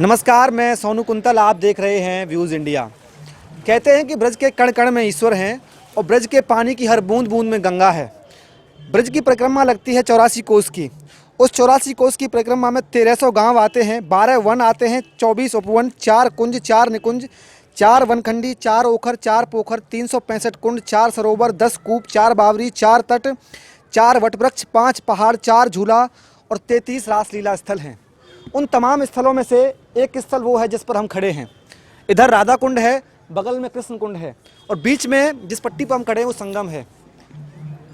नमस्कार, मैं सोनू कुंतल। आप देख रहे हैं व्यूज़ इंडिया। कहते हैं कि ब्रज के कण कण में ईश्वर हैं और ब्रज के पानी की हर बूंद बूंद में गंगा है। ब्रज की परिक्रमा लगती है 84 कोस की। उस 84 कोस की परिक्रमा में 1300 गांव आते हैं, 12 वन आते हैं, 24 उपवन, 4 कुंज, 4 निकुंज, 4 वनखंडी, 4 ओखर, 4 पोखर, 365 कुंड, 4 सरोवर, 10 कूप, 4 बावरी, 4 तट, 4 वटवृक्ष, 5 पहाड़, 4 झूला और 33 रासलीला स्थल हैं। उन तमाम स्थलों में से एक स्थल वो है जिस पर हम खड़े हैं। इधर राधा कुंड है, बगल में कृष्ण कुंड है और बीच में जिस पट्टी पर हम खड़े हैं वो संगम है।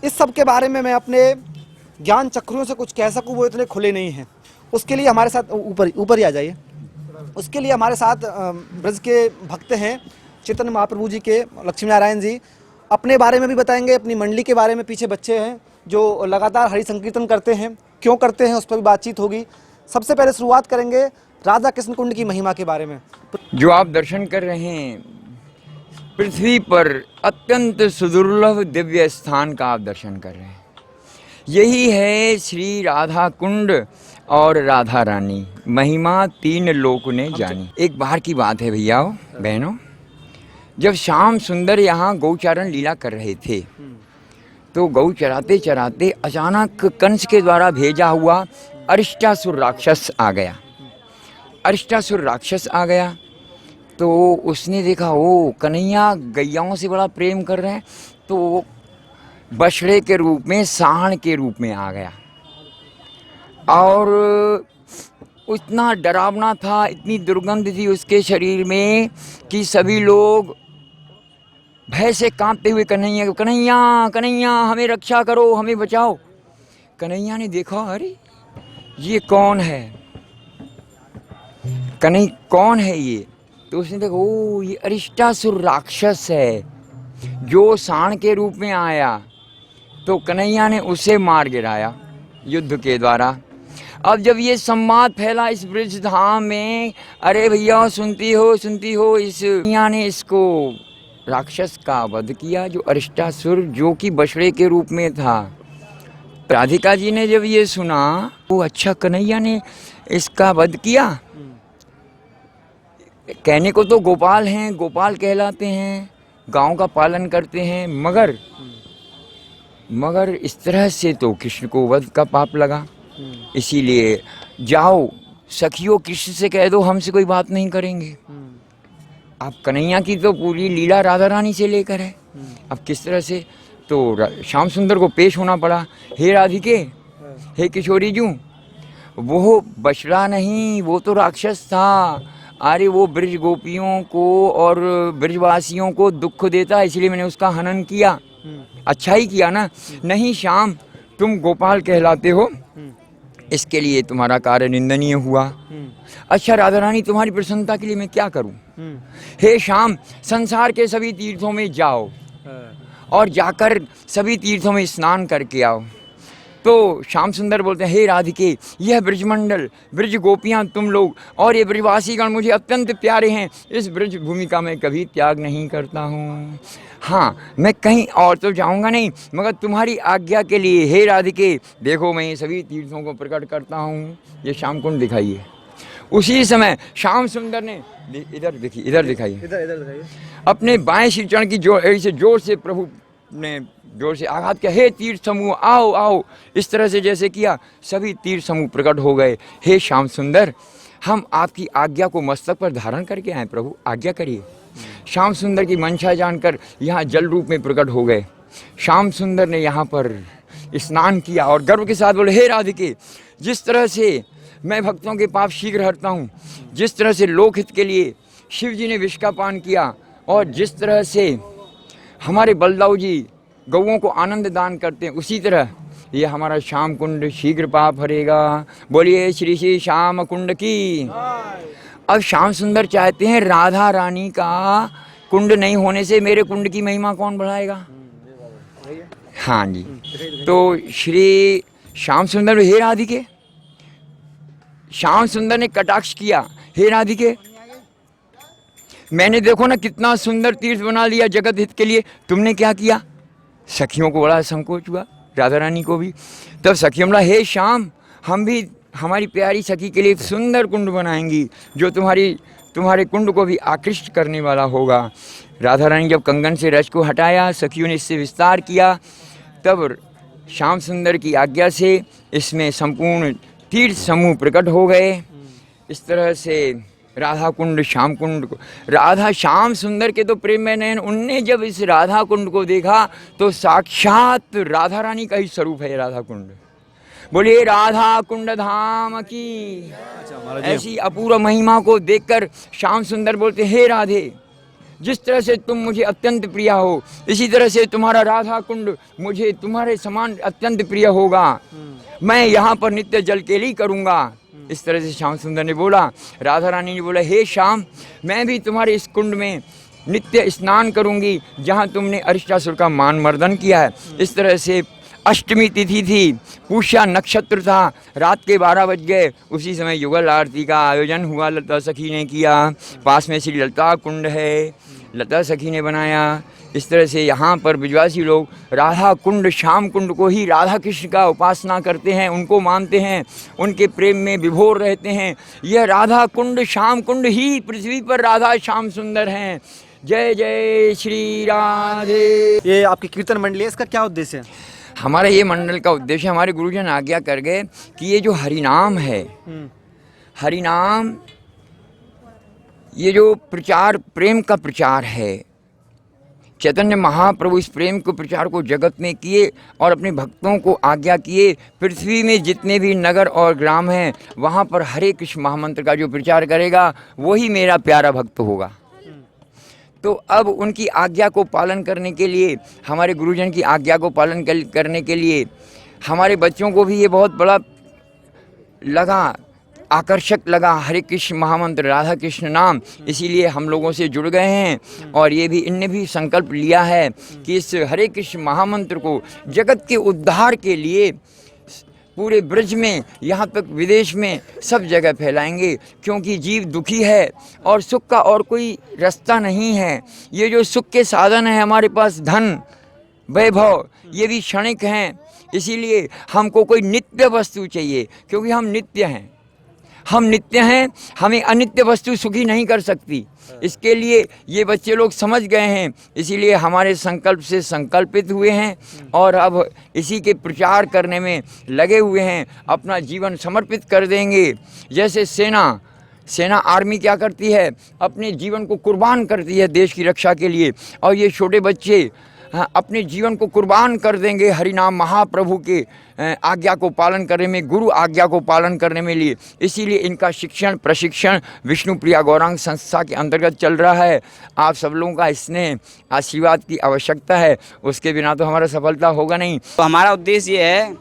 इस सब के बारे में मैं अपने ज्ञान चक्रों से कुछ कह सकूं वो इतने खुले नहीं हैं। उसके लिए हमारे साथ ऊपर ही आ जाइए। उसके लिए हमारे साथ ब्रज के भक्त हैं चैतन्य महाप्रभु जी के, लक्ष्मी नारायण जी। अपने बारे में भी बताएंगे, अपनी मंडली के बारे में। पीछे बच्चे हैं जो लगातार हरि संकीर्तन करते हैं, क्यों करते हैं उस पर भी बातचीत होगी। सबसे पहले शुरुआत करेंगे राधा कृष्ण कुंड की महिमा के बारे में। जो आप दर्शन कर रहे हैं, पृथ्वी पर अत्यंत सुदुर्लभ दिव्य स्थान का आप दर्शन कर रहे हैं। यही है श्री राधा कुंड और राधा रानी। महिमा 3 लोक ने जानी। एक बार की बात है भैया बहनों, जब श्याम सुंदर यहाँ गौचारण लीला कर रहे थे तो गौ चराते चराते अचानक कंस के द्वारा भेजा हुआ अरिष्टासुर राक्षस आ गया। अरिष्टासुर राक्षस आ गया तो उसने देखा ओ कन्हैया गैयाओं से बड़ा प्रेम कर रहे हैं, तो वो बछड़े के रूप में, सांड के रूप में आ गया और उतना डरावना था, इतनी दुर्गंध थी उसके शरीर में कि सभी लोग भय से कांपते हुए कन्हैया कन्हैया कन्हैया हमें रक्षा करो, हमें बचाओ। कन्हैया ने देखा अरे ये कौन है, कन्हैया कौन है ये? तो उसने देखा ओ ये अरिष्टासुर राक्षस है जो सांड के रूप में आया। तो कन्हैया ने उसे मार गिराया युद्ध के द्वारा। अब जब ये संवाद फैला इस ब्रज धाम में, अरे भैया सुनती हो, इस कन्हैया ने इसको राक्षस का वध किया जो अरिष्टासुर, जो कि बछड़े के रूप में था। राधिका जी ने जब ये सुना वो अच्छा कन्हैया ने इसका वध किया। कहने को तो गोपाल हैं, गोपाल कहलाते हैं, गांव का पालन करते हैं, मगर इस तरह से तो कृष्ण को वध का पाप लगा। इसीलिए जाओ सखियों कृष्ण से कह दो हमसे कोई बात नहीं करेंगे। अब कन्हैया की तो पूरी लीला राधा रानी से लेकर है। अब किस तरह से तो श्याम सुंदर को पेश होना पड़ा। हे राधिके, हे किशोरी जू, वो बछड़ा नहीं, वो तो राक्षस था। अरे वो ब्रज गोपियों को और ब्रजवासियों को दुख देता, इसलिए मैंने उसका हनन किया। अच्छा ही किया ना। नहीं श्याम, तुम गोपाल कहलाते हो, इसके लिए तुम्हारा कार्य निंदनीय हुआ। अच्छा राधा रानी, तुम्हारी प्रसन्नता के लिए मैं क्या करूं? हे श्याम, संसार के सभी तीर्थों में जाओ और जाकर सभी तीर्थों में स्नान करके आओ। तो श्याम सुंदर बोलते हैं हे राधिके, यह ब्रजमंडल, ब्रज गोपियाँ, तुम लोग और ये ब्रजवासीगण मुझे अत्यंत प्यारे हैं। इस ब्रज भूमि का मैं कभी त्याग नहीं करता हूँ। हाँ, मैं कहीं और तो जाऊँगा नहीं, मगर तुम्हारी आज्ञा के लिए हे राधिके देखो मैं ये सभी तीर्थों को प्रकट करता हूँ। ये श्याम कुंड दिखाइए। उसी समय श्याम सुंदर ने इधर दिखाइए, अपने बाएं श्री चरण की जोर से प्रभु ने जोर से आघात किया। हे तीर्थ समूह आओ आओ, इस तरह से जैसे किया सभी तीर्थ समूह प्रकट हो गए। हे श्याम सुंदर, हम आपकी आज्ञा को मस्तक पर धारण करके आए, प्रभु आज्ञा करिए। श्याम सुंदर की मंशा जानकर यहाँ जल रूप में प्रकट हो गए। श्याम सुंदर ने यहाँ पर स्नान किया और गर्व के साथ बोले हे राधिके, जिस तरह से मैं भक्तों के पाप शीघ्र हरता हूँ, जिस तरह से लोकहित के लिए शिव जी ने विष का पान किया और जिस तरह से हमारे बलदाऊ जी गौओं को आनंद दान करते हैं, उसी तरह ये हमारा श्याम कुंड शीघ्र पाप हरेगा। बोलिए श्री श्री श्याम कुंड की। अब श्याम सुंदर चाहते हैं राधा रानी का कुंड नहीं होने से मेरे कुंड की महिमा कौन बढ़ाएगा? हाँ जी। तो श्री श्याम सुंदर हे राधिके, श्याम सुंदर ने कटाक्ष किया, हे राधिके मैंने देखो ना कितना सुंदर तीर्थ बना लिया जगत हित के लिए, तुमने क्या किया? सखियों को बड़ा संकोच हुआ, राधा रानी को भी। तब सखियों बोला हे श्याम, हम भी हमारी प्यारी सखी के लिए एक सुंदर कुंड बनाएंगी जो तुम्हारे कुंड को भी आकृष्ट करने वाला होगा। राधा रानी जब कंगन से रज को हटाया, सखियों ने इससे विस्तार किया, तब श्याम सुंदर की आज्ञा से इसमें संपूर्ण तीर्थ समूह प्रकट हो गए। इस तरह से राधा कुंड श्याम कुंड को, राधा श्याम सुंदर के तो प्रेम में नयन, उनने जब इस राधा कुंड को देखा तो साक्षात राधा रानी का ही स्वरूप है राधा कुंड। बोलिए राधा कुंड धाम की। ऐसी अपूर्व महिमा को देखकर श्याम सुंदर बोलते, हे राधे, जिस तरह से तुम मुझे अत्यंत प्रिय हो, इसी तरह से तुम्हारा राधा कुंड मुझे तुम्हारे समान अत्यंत प्रिय होगा। मैं यहाँ पर नित्य जल केली करूँगा। इस तरह से श्याम सुंदर ने बोला। राधा रानी ने बोला, हे श्याम, मैं भी तुम्हारे इस कुंड में नित्य स्नान करूँगी जहाँ तुमने अरिष्टासुर का मान मर्दन किया है। इस तरह से अष्टमी तिथि थी, पुष्या नक्षत्र था, रात के 12 बज गए। उसी समय युगल आरती का आयोजन हुआ, लता सखी ने किया। पास में श्री लता कुंड है, लता सखी ने बनाया। इस तरह से यहाँ पर ब्रजवासी लोग राधा कुंड श्याम कुंड को ही राधा कृष्ण का उपासना करते हैं, उनको मानते हैं, उनके प्रेम में विभोर रहते हैं। यह राधा कुंड श्याम कुंड ही पृथ्वी पर राधा श्याम सुंदर हैं। जय जय श्री राधे। ये आपकी कीर्तन मंडली है, इसका क्या उद्देश्य है? हमारा ये मंडल का उद्देश्य, हमारे गुरुजन आज्ञा कर गए कि ये जो हरिनाम है, हरिनाम, ये जो प्रचार, प्रेम का प्रचार है, चैतन्य महाप्रभु इस प्रेम को प्रचार को जगत में किए और अपने भक्तों को आज्ञा किए, पृथ्वी में जितने भी नगर और ग्राम हैं वहाँ पर हरे कृष्ण महामंत्र का जो प्रचार करेगा वही मेरा प्यारा भक्त होगा। तो अब उनकी आज्ञा को पालन करने के लिए, हमारे गुरुजन की आज्ञा को पालन करने के लिए हमारे बच्चों को भी ये बहुत बड़ा लगा, आकर्षक लगा हरे कृष्ण महामंत्र, राधा कृष्ण नाम। इसीलिए हम लोगों से जुड़ गए हैं और ये भी इनने भी संकल्प लिया है कि इस हरे कृष्ण महामंत्र को जगत के उद्धार के लिए पूरे ब्रज में, यहाँ तक विदेश में सब जगह फैलाएंगे, क्योंकि जीव दुखी है और सुख का और कोई रास्ता नहीं है। ये जो सुख के साधन है हमारे पास, धन वैभव, ये भी क्षणिक हैं। इसीलिए हमको कोई नित्य वस्तु चाहिए, क्योंकि हम नित्य हैं, हम नित्य हैं, हमें अनित्य वस्तु सुखी नहीं कर सकती। इसके लिए ये बच्चे लोग समझ गए हैं, इसीलिए हमारे संकल्प से संकल्पित हुए हैं और अब इसी के प्रचार करने में लगे हुए हैं, अपना जीवन समर्पित कर देंगे। जैसे सेना आर्मी क्या करती है, अपने जीवन को कुर्बान करती है देश की रक्षा के लिए, और ये छोटे बच्चे अपने जीवन को कुर्बान कर देंगे हरिनाम महाप्रभु के आज्ञा को पालन करने में, गुरु आज्ञा को पालन करने में लिए। इसीलिए इनका शिक्षण प्रशिक्षण विष्णु प्रिया गौरांग संस्था के अंतर्गत चल रहा है। आप सब लोगों का स्नेह आशीर्वाद की आवश्यकता है, उसके बिना तो हमारा सफलता होगा नहीं। तो हमारा उद्देश्य ये है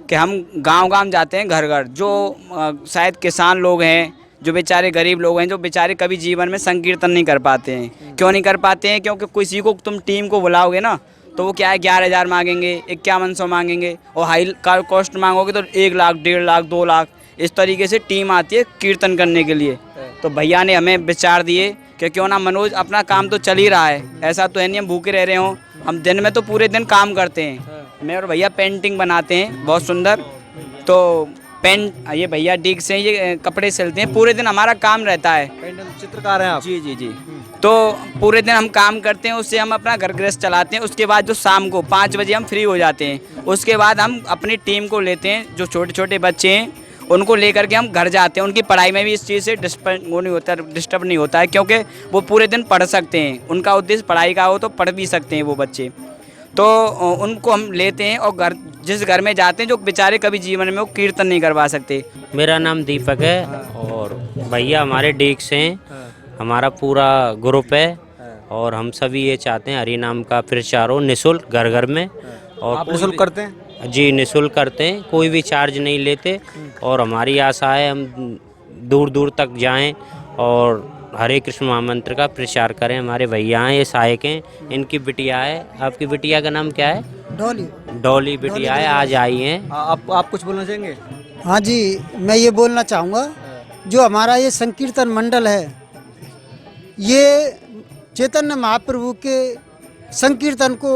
कि हम गांव-गांव जाते हैं, घर घर, जो शायद किसान लोग हैं, जो बेचारे गरीब लोग हैं, जो बेचारे कभी जीवन में संकीर्तन नहीं कर पाते हैं। क्यों नहीं कर पाते हैं? क्योंकि किसी को तुम टीम को बुलाओगे ना तो वो क्या है 11,000 मांगेंगे, 5100 मांगेंगे, और हाई कॉस्ट मांगोगे तो 1 लाख, 1.5 लाख, 2 लाख, इस तरीके से टीम आती है कीर्तन करने के लिए। तो भैया ने हमें विचार दिए कि क्यों ना मनोज, अपना काम तो चल ही रहा है, ऐसा तो है नहीं हम भूखे रह रहे हों, हम दिन में तो पूरे दिन काम करते हैं। मैं और भैया पेंटिंग बनाते हैं बहुत सुंदर, तो ये भैया डीग से ये कपड़े सिलते हैं, पूरे दिन हमारा काम रहता है। चित्रकार हैं आप? जी जी जी। तो पूरे दिन हम काम करते हैं, उससे हम अपना घर गृहस्थ चलाते हैं। उसके बाद जो शाम को 5 बजे हम फ्री हो जाते हैं, उसके बाद हम अपनी टीम को लेते हैं, जो छोटे छोटे बच्चे हैं उनको लेकर के हम घर जाते हैं। उनकी पढ़ाई में भी इस चीज़ से डिस्टर्ब नहीं होता है, क्योंकि वो पूरे दिन पढ़ सकते हैं, उनका उद्देश्य पढ़ाई का हो तो पढ़ भी सकते हैं वो बच्चे। तो उनको हम लेते हैं और जिस घर में जाते हैं जो बेचारे कभी जीवन में वो कीर्तन नहीं करवा सकते। मेरा नाम दीपक है और भैया हमारे डीक से हैं, हमारा पूरा ग्रुप है और हम सभी ये चाहते हैं हरि नाम का प्रचार हो निःशुल्क घर घर में। और आप निःशुल्क करते हैं? जी निःशुल्क करते हैं, कोई भी चार्ज नहीं लेते। और हमारी आशा है हम दूर दूर तक जाएं और हरे कृष्ण महामंत्र का प्रचार करें। हमारे भैया हैं, ये सहायक हैं, इनकी बिटिया है। आपकी बिटिया का नाम क्या है? डॉली बिटिया है, आज आई हैं। आप कुछ बोलना चाहेंगे? हाँ जी, मैं ये बोलना चाहूँगा, जो हमारा ये संकीर्तन मंडल है, ये चैतन्य महाप्रभु के संकीर्तन को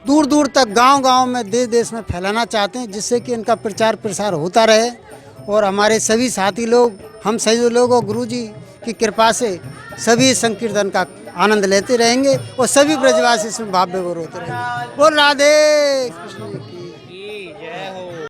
दूर दूर तक गांव-गांव में देश देश में फैलाना चाहते हैं, जिससे कि इनका प्रचार प्रसार होता रहे और हमारे सभी साथी लोग, हम सभी लोग और गुरु जी की कृपा से सभी संकीर्तन का आनंद लेते रहेंगे और सभी ब्रजवासी इसमें भाव विभोर होते रहेंगे। बोल राधे कृष्ण।